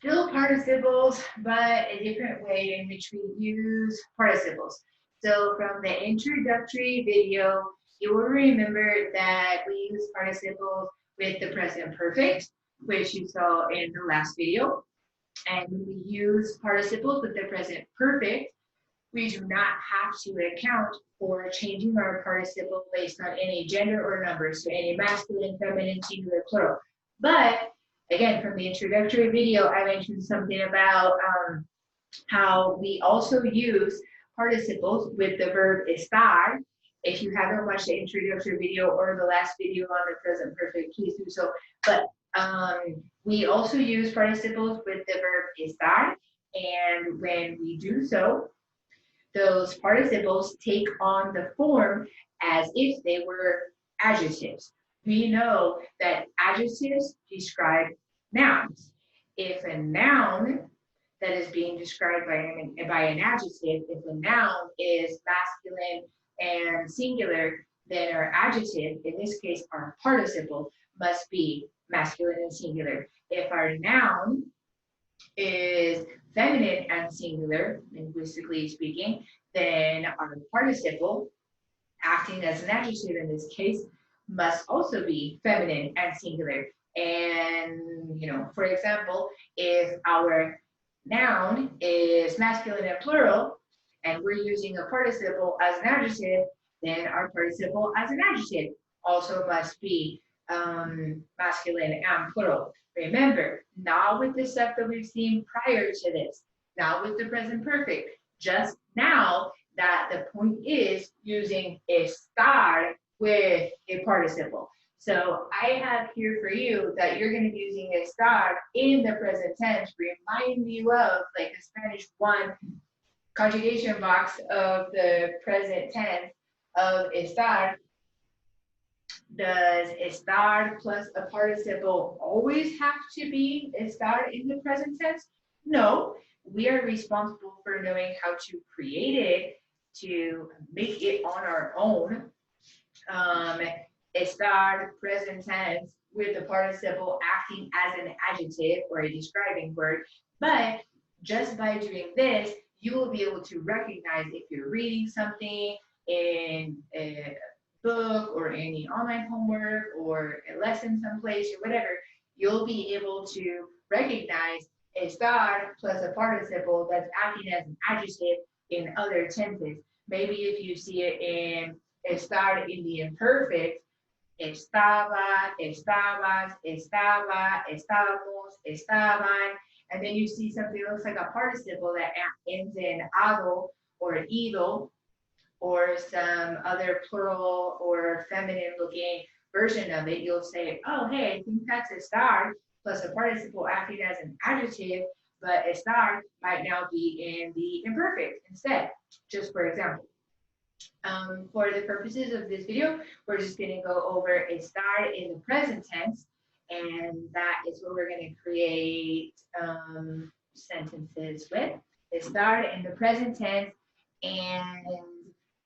Still participles, but a different way in which we use participles. So from the introductory video, you will remember that we use participles with the present perfect, which you saw in the last video. And when we use participles with the present perfect, we do not have to account for changing our participle based on any gender or number, so any masculine, feminine, singular, plural. But again, from the introductory video, I mentioned something about how we also use participles with the verb estar. If you haven't watched the introductory video or the last video on the present perfect, please do so. But we also use participles with the verb estar, and when we do so, those participles take on the form as if they were adjectives. We know that adjectives describe nouns. If a noun that is being described by an adjective, if the noun is masculine and singular, then our adjective, in this case our participle, must be masculine and singular. If our noun is feminine and singular, linguistically speaking, then our participle, acting as an adjective in this case, must also be feminine and singular. And, for example, if our noun is masculine and plural, and we're using a participle as an adjective, then our participle as an adjective also must be masculine and plural. Remember, not with the stuff that we've seen prior to this, not with the present perfect, just now that the point is using estar with a participle. So I have here for you that you're going to be using estar in the present tense, remind you of like the Spanish 1 conjugation box of the present tense of estar. Does estar plus a participle always have to be estar in the present tense? No, we are responsible for knowing how to create it, to make it on our own. Estar present tense with the participle acting as an adjective or a describing word. But just by doing this, you will be able to recognize if you're reading something in a book or any online homework or a lesson someplace or whatever, you'll be able to recognize estar plus a participle that's acting as an adjective in other tenses. Maybe if you see it in estar in the imperfect, estaba, estabas, estaba, estábamos, estaban, and then you see something that looks like a participle that ends in ado or ido, or some other plural or feminine looking version of it, you'll say, oh, hey, I think that's estar plus a participle acting as an adjective, but estar might now be in the imperfect instead, just for example. For the purposes of this video, we're just going to go over estar in the present tense, and that is what we're going to create sentences with. Estar in the present tense and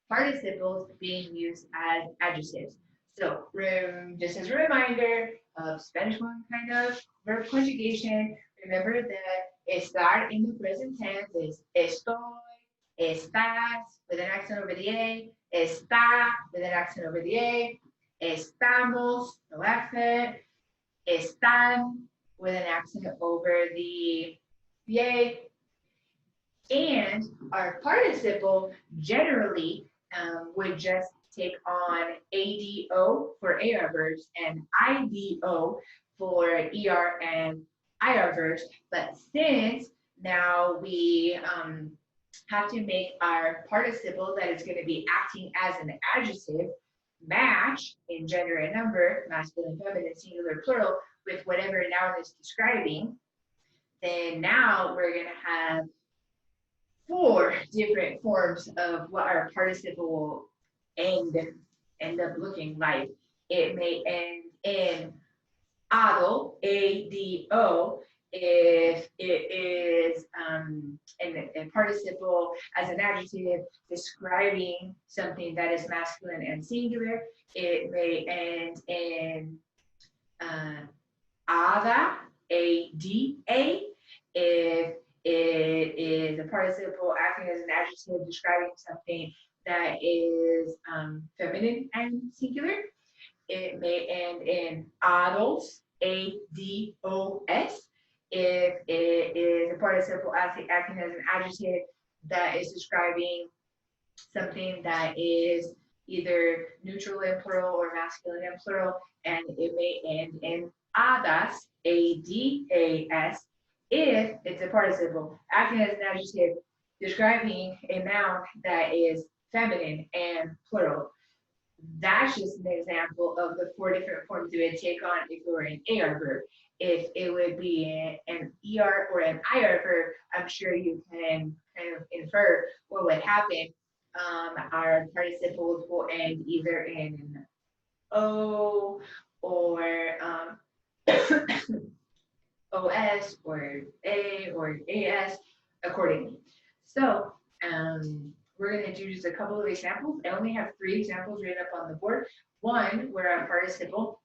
participles being used as adjectives. So just as a reminder of Spanish 1 kind of verb conjugation, remember that estar in the present tense is estoy, estás with an accent over the A, está with an accent over the A, estamos, no accent, están with an accent over the A, and our participle generally would just take on ADO for AR verbs and IDO for ER and IR verbs. But since now we have to make our participle that is going to be acting as an adjective match in gender and number, masculine, feminine, singular, plural, with whatever noun is describing, then now we're going to have 4 different forms of what our participle will end up looking like. It may end in ado, A-D-O, if it is a participle as an adjective describing something that is masculine and singular. It may end in ada, A-D-A, participle acting as an adjective describing something that is feminine and singular. It may end in ados, A-D-O-S. If it is a participle acting as an adjective that is describing something that is either neutral in plural or masculine in plural, and it may end in adas, A-D-A-S, if it's a participle acting as an adjective describing a noun that is feminine and plural. That's just an example of the four different forms it would take on if it were an AR verb. If it would be an ER or an IR verb, I'm sure you can kind of infer what would happen. Our participles will end either in O or OS or A or AS accordingly. So we're going to do just a couple of examples. I only have 3 examples written up on the board. One where our participle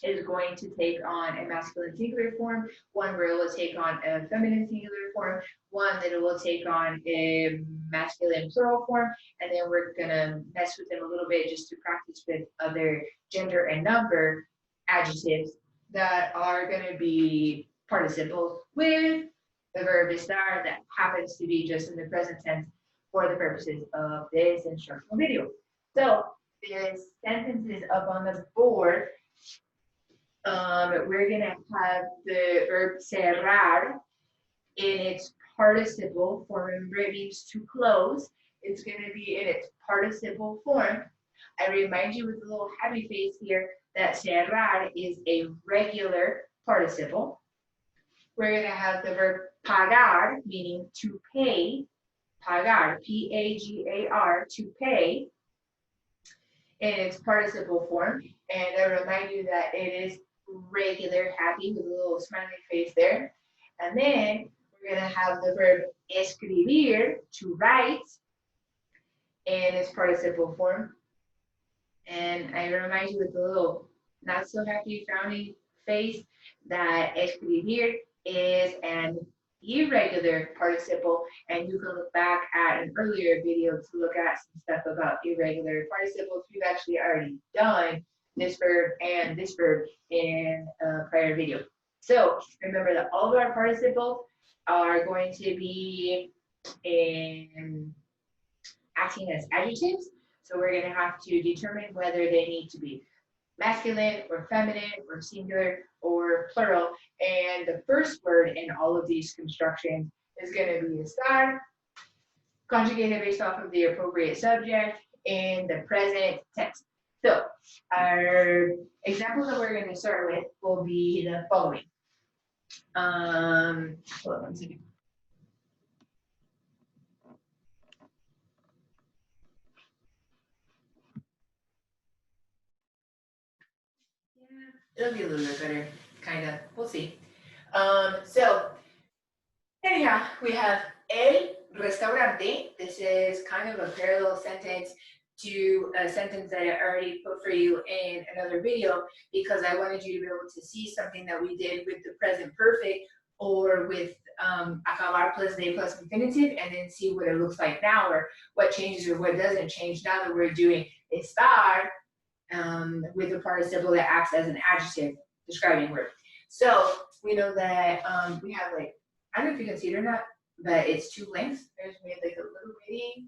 is going to take on a masculine singular form, one where it will take on a feminine singular form, one that it will take on a masculine plural form, and then we're going to mess with them a little bit just to practice with other gender and number adjectives that are going to be participles with the verb estar that happens to be just in the present tense for the purposes of this instructional video. So this sentence is up on the board. We're gonna have the verb cerrar in its participle form. Remember, it means to close. It's gonna be in its participle form. I remind you with a little happy face here that cerrar is a regular participle. We're gonna have the verb pagar, meaning to pay. Pagar, P-A-G-A-R, to pay, in its participle form. And I remind you that it is regular, happy, with a little smiley face there. And then we're going to have the verb escribir, to write, in its participle form. And I remind you with a little not so happy, frowning face that escribir is an irregular participle, and you can look back at an earlier video to look at some stuff about irregular participles. We've actually already done this verb and this verb in a prior video. So remember that all of our participles are going to be in acting as adjectives. So we're going to have to determine whether they need to be masculine or feminine or singular or plural. And the first word in all of these constructions is going to be estar, conjugated based off of the appropriate subject in the present tense. So our examples that we're going to start with will be the following. Hold on one second. It'll be a little bit better, kind of. We'll see. So anyhow, we have el restaurante. This is kind of a parallel sentence to a sentence that I already put for you in another video, because I wanted you to be able to see something that we did with the present perfect or with acabar plus de plus infinitive, and then see what it looks like now, or what changes or what doesn't change now that we're doing estar with a participle that acts as an adjective describing word. So we know that we have, like, I don't know if you can see it or not, but it's 2 lengths. There's made like a little bitty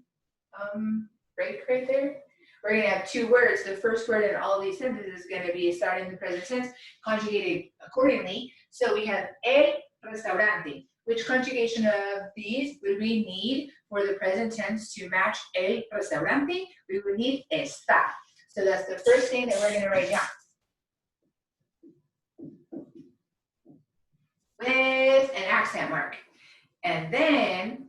break right there. We're going to have 2 words. The first word in all of these sentences is going to be starting in the present tense, conjugated accordingly. So we have el restaurante. Which conjugation of these would we need for the present tense to match el restaurante? We would need está. So that's the first thing that we're going to write down. With an accent mark. And then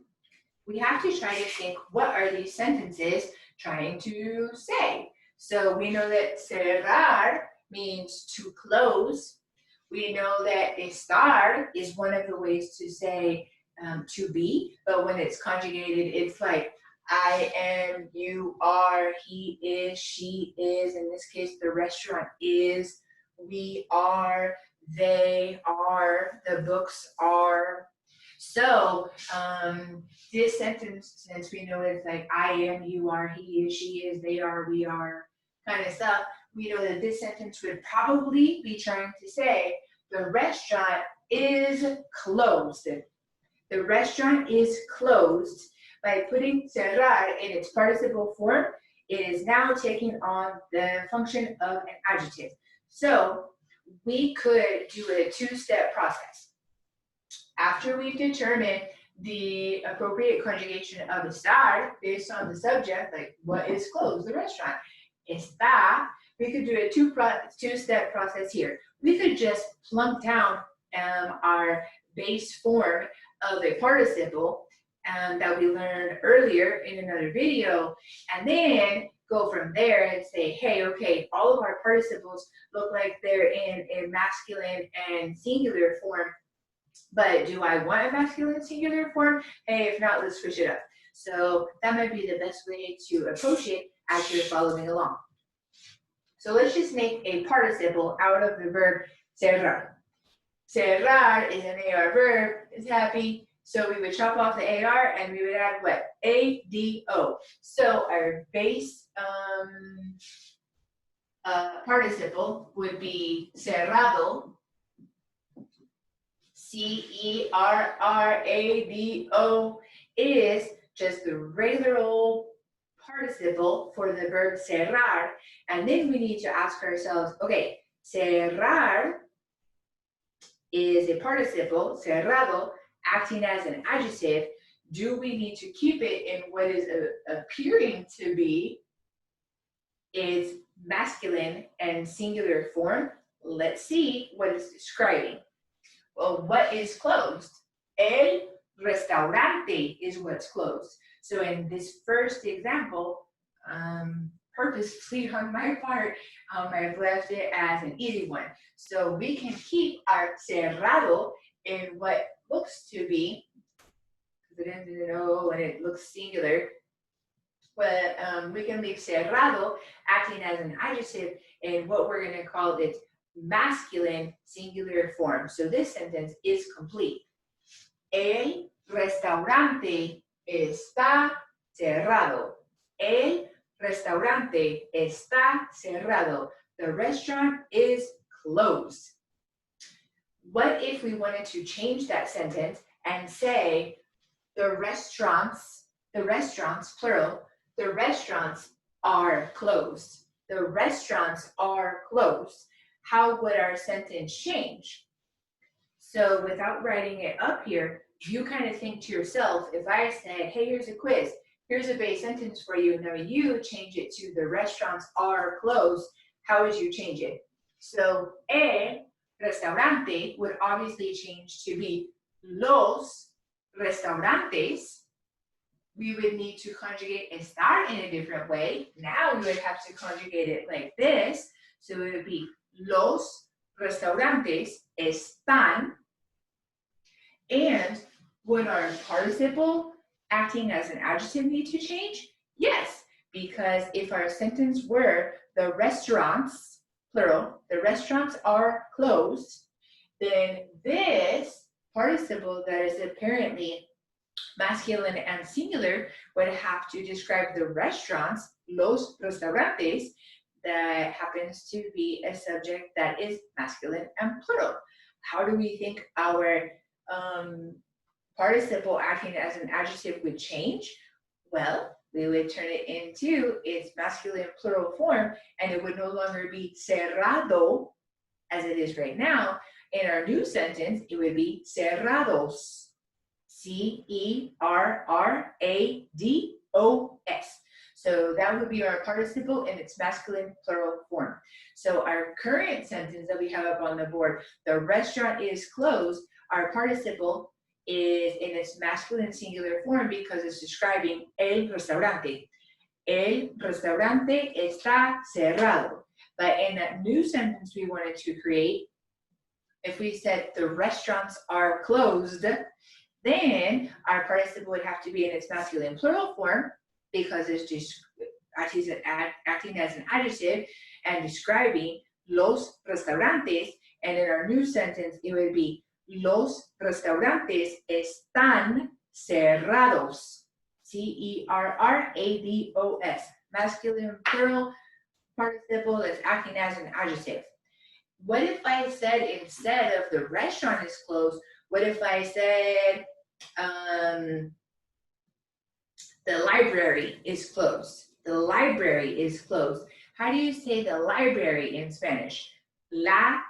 we have to try to think, what are these sentences trying to say? So we know that cerrar means to close. We know that estar is one of the ways to say to be, but when it's conjugated, it's like I am, you are, he is, she is. In this case, the restaurant is, we are, they are, the books are. So this sentence, since we know it's like I am, you are, he is, she is, they are, we are, kind of stuff, we know that this sentence would probably be trying to say the restaurant is closed. The restaurant is closed. By putting cerrar in its participle form, it is now taking on the function of an adjective. So we could do a two-step process. After we've determined the appropriate conjugation of estar based on the subject, like what is closed, the restaurant, está, we could do a two-step process here. We could just plunk down our base form of a participle that we learned earlier in another video, and then go from there and say, hey, okay, all of our participles look like they're in a masculine and singular form, but do I want a masculine singular form? Hey, if not, let's switch it up. So that might be the best way to approach it as you're following along. So let's just make a participle out of the verb cerrar. Cerrar is an AR verb, it's happy. So we would chop off the AR and we would add what? ADO. So our base participle would be cerrado. C-E-R-R-A-D-O is just the regular old participle for the verb cerrar. And then we need to ask ourselves, okay, cerrar is a participle, cerrado, acting as an adjective. Do we need to keep it in what is appearing to be its masculine and singular form? Let's see what it's describing. Well, what is closed? El restaurante is what's closed. So in this first example, purposely on my part, I've left it as an easy one. So we can keep our cerrado in what looks to be, because it ends in an O and it looks singular, but we can leave cerrado acting as an adjective in what we're going to call its masculine singular form. So this sentence is complete. El restaurante está cerrado. El restaurante está cerrado. The restaurant is closed. What if we wanted to change that sentence and say the restaurants, plural, the restaurants are closed. The restaurants are closed. How would our sentence change? So without writing it up here, you kind of think to yourself, if I said, hey, here's a quiz, here's a base sentence for you, now you change it to the restaurants are closed, how would you change it? So el restaurante would obviously change to be los restaurantes. We would need to conjugate estar in a different way. Now we would have to conjugate it like this. So it would be los restaurantes están. And would our participle acting as an adjective need to change? Yes, because if our sentence were the restaurants, plural, the restaurants are closed, then this participle that is apparently masculine and singular would have to describe the restaurants, los restaurantes, that happens to be a subject that is masculine and plural. How do we think our participle acting as an adjective would change? Well, we would turn it into its masculine plural form, and it would no longer be cerrado as it is right now. In our new sentence, it would be cerrados. C-E-R-R-A-D-O-S. So that would be our participle in its masculine plural form. So our current sentence that we have up on the board, the restaurant is closed, our participle is in its masculine singular form because it's describing el restaurante. El restaurante está cerrado. But in that new sentence we wanted to create, if we said the restaurants are closed, then our participle would have to be in its masculine plural form because it's just acting as an adjective and describing los restaurantes. And in our new sentence, it would be Los restaurantes están cerrados. C-E-R-R-A-D-O-S. Masculine plural participle is acting as an adjective. What if I said instead of the restaurant is closed, what if I said the library is closed? The library is closed. How do you say the library in Spanish? La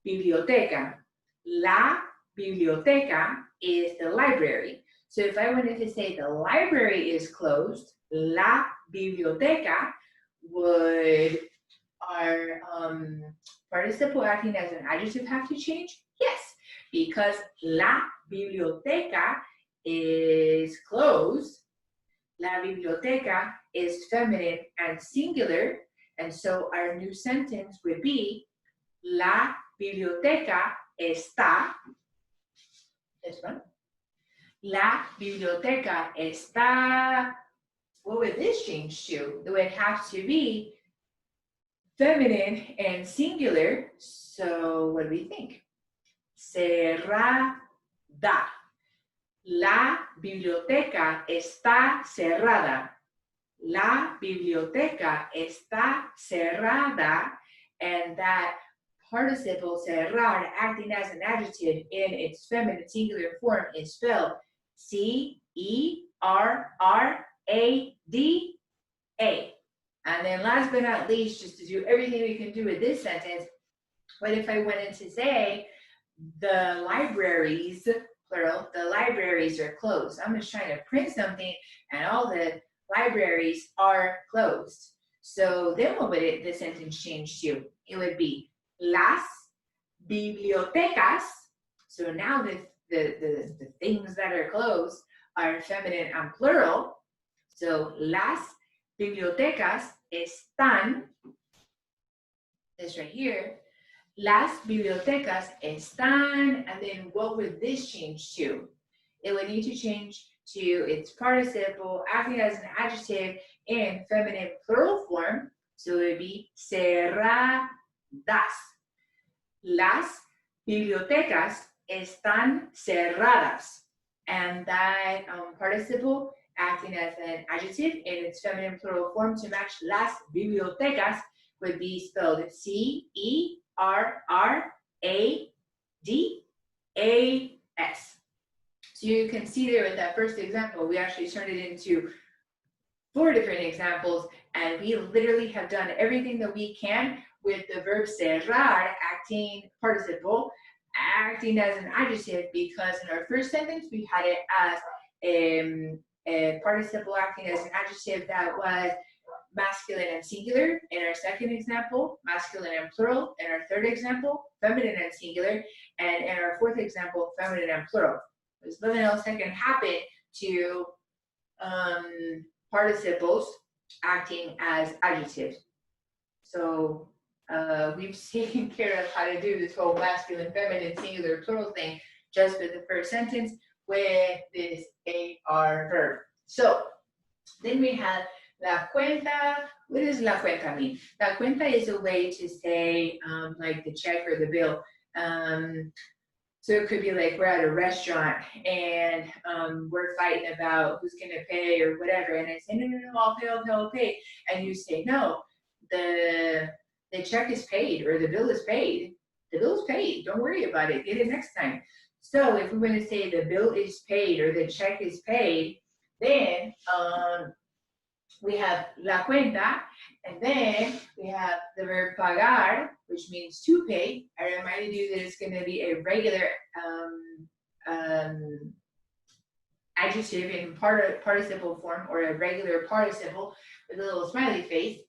biblioteca. La biblioteca is the library. So if I wanted to say the library is closed, la biblioteca, would our participle acting as an adjective have to change? Yes, because la biblioteca is closed. La biblioteca is feminine and singular, and so our new sentence would be la biblioteca está. This one. La biblioteca está. What would this change to? It would have to be feminine and singular. So what do we think? Cerrada. La biblioteca está cerrada. La biblioteca está cerrada. And that participle cerrar acting as an adjective in its feminine singular form is spelled C-E-R-R-A-D-A. And then last but not least, just to do everything we can do with this sentence, what if I wanted to say the libraries, plural, the libraries are closed. I'm just trying to print something and all the libraries are closed. So then what would the sentence change to? It would be las bibliotecas. So now the things that are closed are feminine and plural. So las bibliotecas están, this right here, las bibliotecas están, and then what would this change to? It would need to change to its participle acting as an adjective in feminine plural form. So it would be cerradas. Las bibliotecas están cerradas. And that participle acting as an adjective in its feminine plural form to match las bibliotecas would be spelled C-E-R-R-A-D-A-S. So you can see there with that first example, we actually turned it into 4 different examples, and we literally have done everything that we can with the verb cerrar acting participle, acting as an adjective, because in our first sentence, we had it as a participle acting as an adjective that was masculine and singular. In our second example, masculine and plural. In our third example, feminine and singular. And in our fourth example, feminine and plural. There's nothing else that can happen to participles acting as adjectives. So we've taken care of how to do this whole masculine, feminine, singular, plural thing just with the first sentence with this AR verb. So then we have la cuenta. What does la cuenta mean? La cuenta is a way to say like the check or the bill. So it could be like we're at a restaurant and we're fighting about who's gonna pay or whatever, and I say, no, I'll pay. And you say, no, the check is paid or the bill is paid. The bill is paid, don't worry about it, get it next time. So if we want to say the bill is paid or the check is paid, then we have la cuenta, and then we have the verb pagar, which means to pay. I reminded you that it's going to be a regular adjective in participle form, or a regular participle with a little smiley face.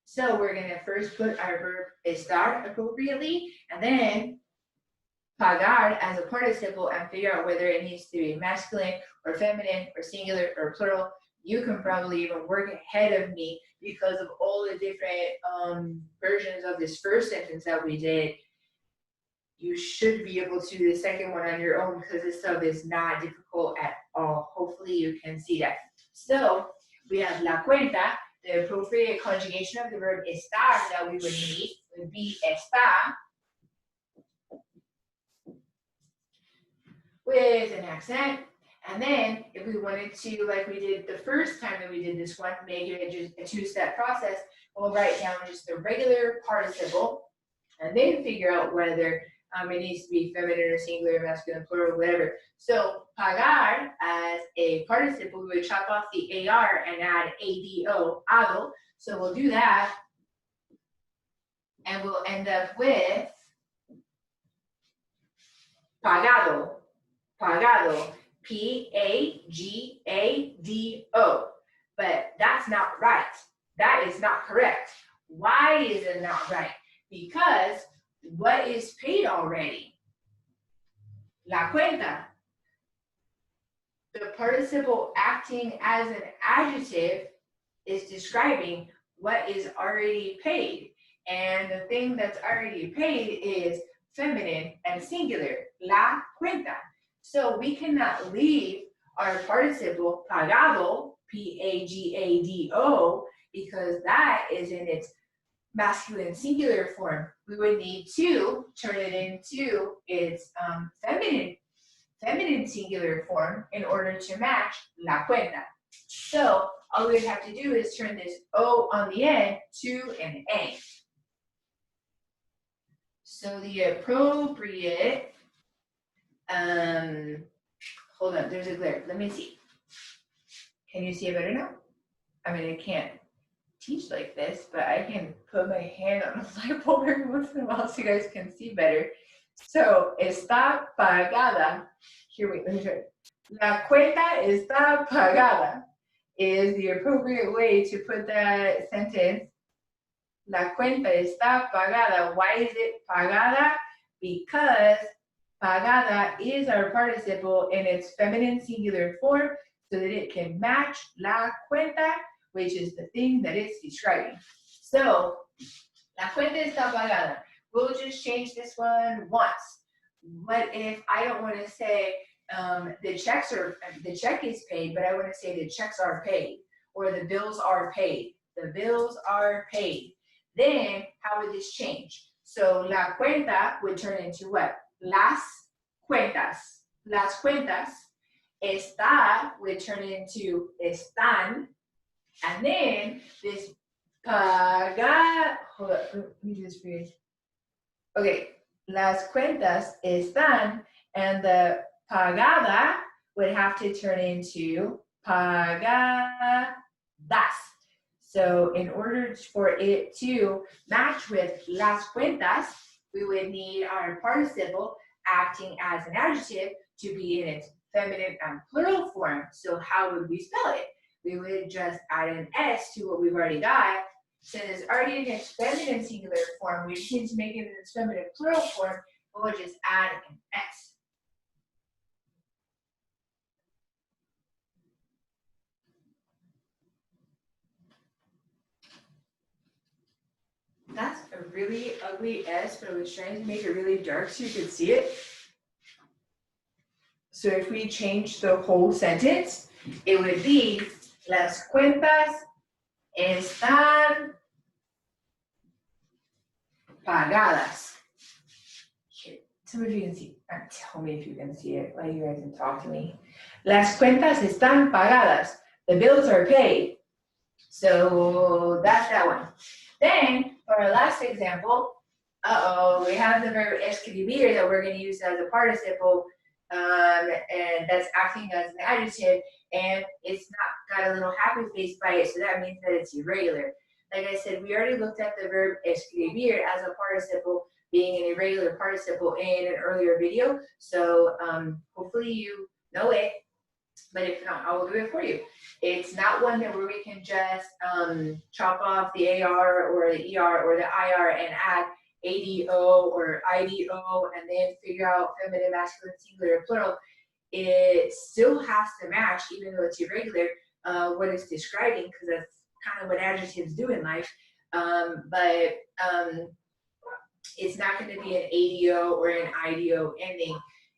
So we're going to first put our verb estar appropriately, and then pagar as a participle, and figure out whether it needs to be masculine or feminine or singular or plural. You can probably even work ahead of me because of all the different versions of this first sentence that we did. You should be able to do the second one on your own because this stuff is not difficult at all. Hopefully you can see that. So we have la cuenta. The appropriate conjugation of the verb estar that we would need would be está. with an accent. And then if we wanted to, like we did the first time that we did this one, make it just a two-step process, we'll write down just the regular participle and then figure out whether it needs to be feminine or singular, masculine, plural, whatever. So pagar as a participle, we would chop off the AR and add ADO, ado. So we'll do that. And we'll end up with pagado, pagado, P-A-G-A-D-O. But that's not right. That is not correct. Why is it not right? Because what is paid already? La cuenta. The participle acting as an adjective is describing what is already paid. And the thing that's already paid is feminine and singular, la cuenta. So we cannot leave our participle pagado, P-A-G-A-D-O, because that is in its masculine singular form. We would need to turn it into its feminine singular form in order to match la cuenta. So all we would have to do is turn this O on the end to an A. So the appropriate, hold on, there's a glare. Let me see. Can you see it better now? I mean, I can't teach like this, but I can put my hand on the light bulb every once in a while so you guys can see better. So, está pagada. Here, wait, let me try it. La cuenta está pagada is the appropriate way to put that sentence. La cuenta está pagada. Why is it pagada? Because pagada is our participle in its feminine singular form so that it can match la cuenta, which is the thing that it's describing. So, la cuenta está pagada. We'll just change this one once. What if I don't want to say the check is paid, but I want to say the checks are paid or the bills are paid. The bills are paid. Then how would this change? So la cuenta would turn into what? Las cuentas. Las cuentas. Estar would turn into están. And then this pagar, hold up, let me do this for you. Okay, las cuentas están, and the pagada would have to turn into pagadas. So in order for it to match with las cuentas, we would need our participle acting as an adjective to be in its feminine and plural form. So how would we spell it? We would just add an S to what we've already got. Since it's already in its feminine singular form, we just need to make it in its feminine plural form, but we'll just add an S. That's a really ugly S, but I was trying to make it really dark so you could see it. So if we change the whole sentence, it would be las cuentas están pagadas. Some of you can see, tell me if you can see it, like you guys can talk to me. Las cuentas están pagadas. The bills are paid. So that's that one. Then for our last example, we have the verb escribir that we're going to use as a participle, and that's acting as an adjective, and it's not got a little happy face by it, so that means that it's irregular. Like I said, we already looked at the verb escribir as a participle being an irregular participle in an earlier video, so hopefully you know it, but if not, I will do it for you. It's not one that where we can just chop off the AR or the ER or the IR and add ADO or IDO and then figure out feminine, masculine, singular, plural. It still has to match, even though it's irregular, what it's describing, because that's kind of what adjectives do in life. But it's not going to be an ADO or an IDO ending.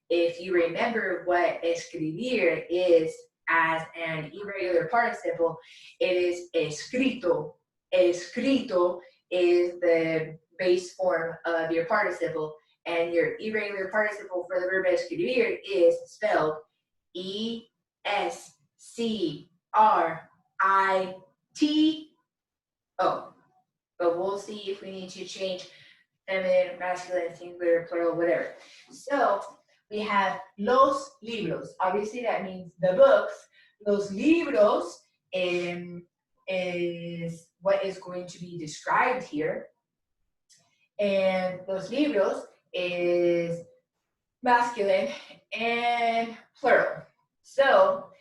If you remember what escribir is as an irregular participle, it is escrito. Escrito is the base form of your participle, and your irregular participle for the verb escribir is spelled E-S-C-R-I-T-O. But we'll see if we need to change feminine, masculine, singular, plural, whatever. So we have los libros. Obviously that means the books. Los libros is what is going to be described here. And los libros is masculine and plural. So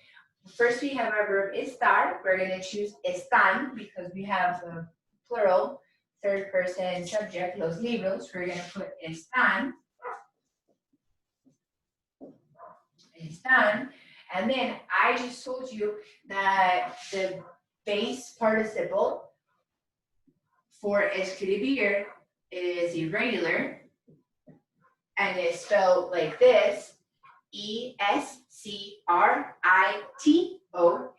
first we have our verb estar. We're going to choose están because we have the plural third person subject, los libros. We're going to put están. Están. And then I just told you that the base participle for escribir is irregular and it's spelled like this, E-S-C-R-I-T-O,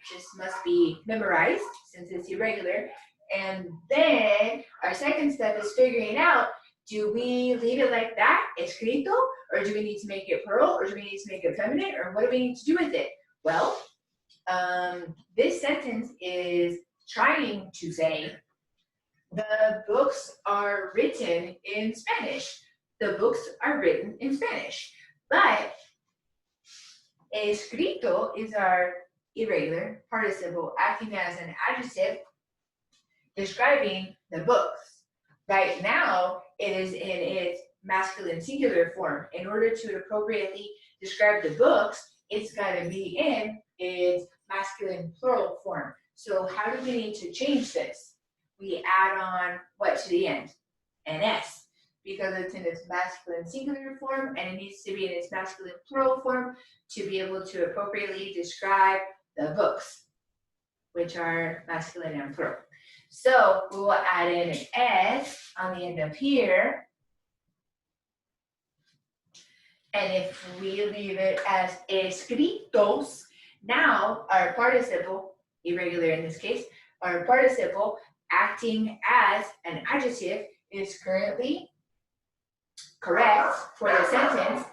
just must be memorized since it's irregular. And then our second step is figuring out, do we leave it like that, escrito, or do we need to make it plural, or do we need to make it feminine, or what do we need to do with it? Well, this sentence is trying to say, the books are written in Spanish. The books are written in Spanish. But escrito is our irregular participle acting as an adjective describing the books. Right now, it is in its masculine singular form. In order to appropriately describe the books, it's got to be in its masculine plural form. So how do we need to change this? We add on what to the end? An S, because it's in its masculine singular form and it needs to be in its masculine plural form to be able to appropriately describe the books, which are masculine and plural. So we will add in an S on the end of here. And if we leave it as escritos, now our participle, irregular in this case, our participle acting as an adjective is currently correct for the sentence,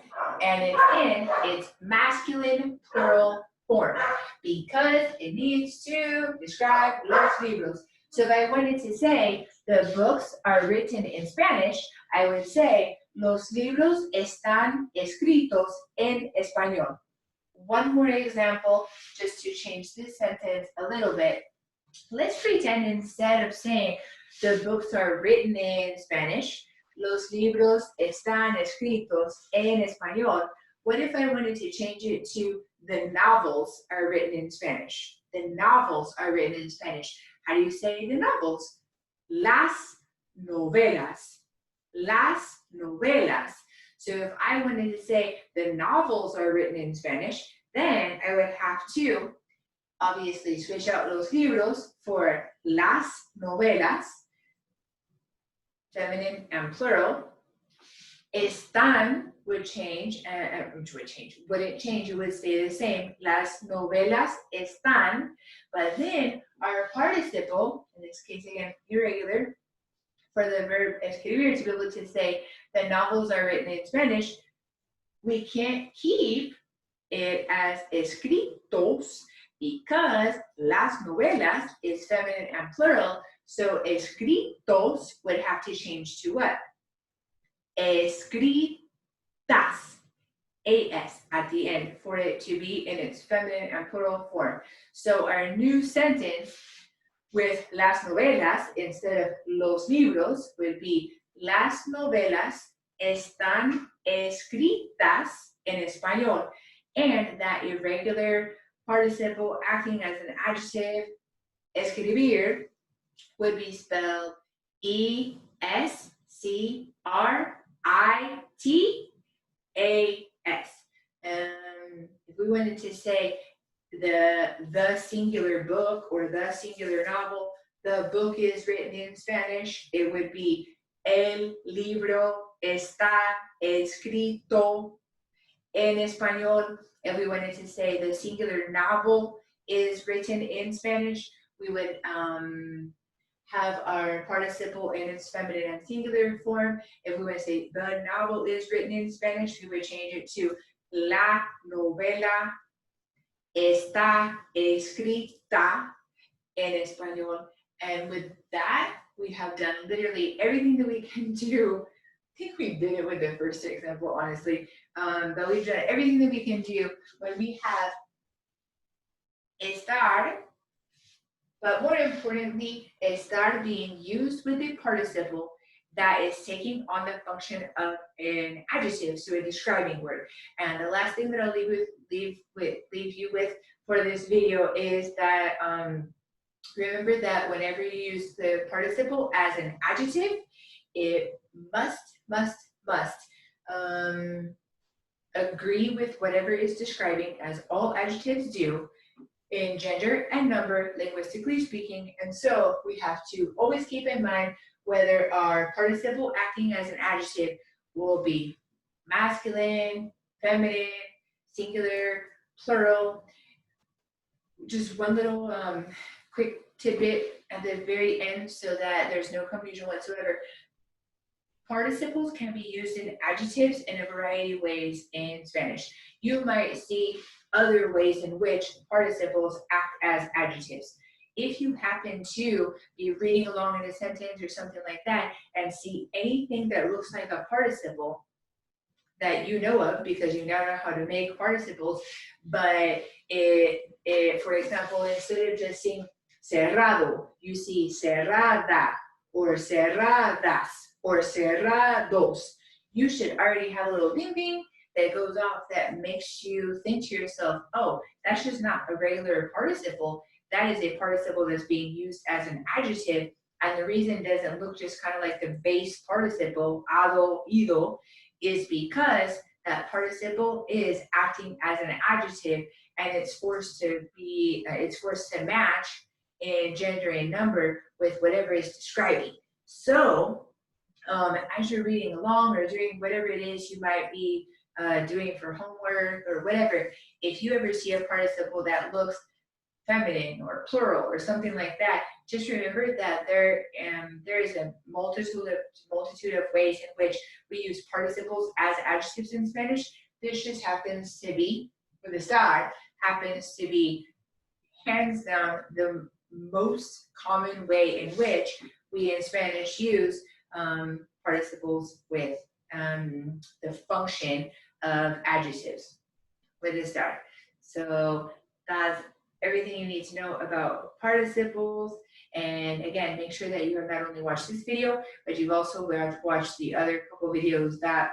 and it's in its masculine plural form because it needs to describe los libros. So if I wanted to say the books are written in Spanish, I would say los libros están escritos en español. One more example, just to change this sentence a little bit. Let's pretend instead of saying the books are written in Spanish, los libros están escritos en español. What if I wanted to change it to the novels are written in Spanish? The novels are written in Spanish. How do you say the novels? Las novelas. Las novelas. So if I wanted to say the novels are written in Spanish, then I would have to obviously switch out los libros for las novelas, feminine and plural. Están would change, wouldn't change, it would stay the same. Las novelas están, but then our participle, in this case again, irregular, for the verb escribir to be able to say the novels are written in Spanish, we can't keep it as escritos because las novelas is feminine and plural, so escritos would have to change to what? Escritas, AS at the end for it to be in its feminine and plural form. So our new sentence with las novelas instead of los libros would be las novelas están escritas en español. And that irregular participle acting as an adjective, escribir, would be spelled E-S-C-R-I-T-A-S. If we wanted to say the singular book or the singular novel, the book is written in Spanish, it would be el libro está escrito en español. If we wanted to say the singular novel is written in Spanish, we would have our participle in its feminine and singular form. If we want to say the novel is written in Spanish, we would change it to la novela está escrita en español. And with that, we have done literally everything that we can do. I think we did it with the first example, honestly. But we've done everything that we can do when we have estar, but more importantly, estar being used with a participle that is taking on the function of an adjective, so a describing word. And the last thing that I'll leave you with for this video is that remember that whenever you use the participle as an adjective, it must agree with whatever it's describing, as all adjectives do, in gender and number, linguistically speaking. And so we have to always keep in mind whether our participle acting as an adjective will be masculine, feminine, singular, plural. Just one little quick tidbit at the very end so that there's no confusion whatsoever. Participles can be used in adjectives in a variety of ways in Spanish. You might see other ways in which participles act as adjectives. If you happen to be reading along in a sentence or something like that and see anything that looks like a participle that you know of because you now know how to make participles, but for example, instead of just seeing cerrado, you see cerrada or cerradas or cerrados, you should already have a little ding ding that goes off that makes you think to yourself, oh, that's just not a regular participle. That is a participle that's being used as an adjective. And the reason it doesn't look just kind of like the base participle, ado, ido, is because that participle is acting as an adjective and it's forced to match in gender and number with whatever it's describing. So as you're reading along or doing whatever it is you might be doing for homework or whatever, if you ever see a participle that looks feminine or plural or something like that, just remember that there is a multitude of ways in which we use participles as adjectives in Spanish. This just happens to be, with a star, happens to be hands down the most common way in which we in Spanish use participles with the function of adjectives with a star. So that's everything you need to know about participles. And again, make sure that you have not only watched this video, but you've also watched the other couple videos that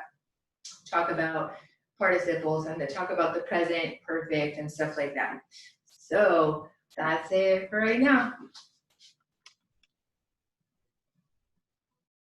talk about participles and that talk about the present, perfect, and stuff like that. So that's it for right now.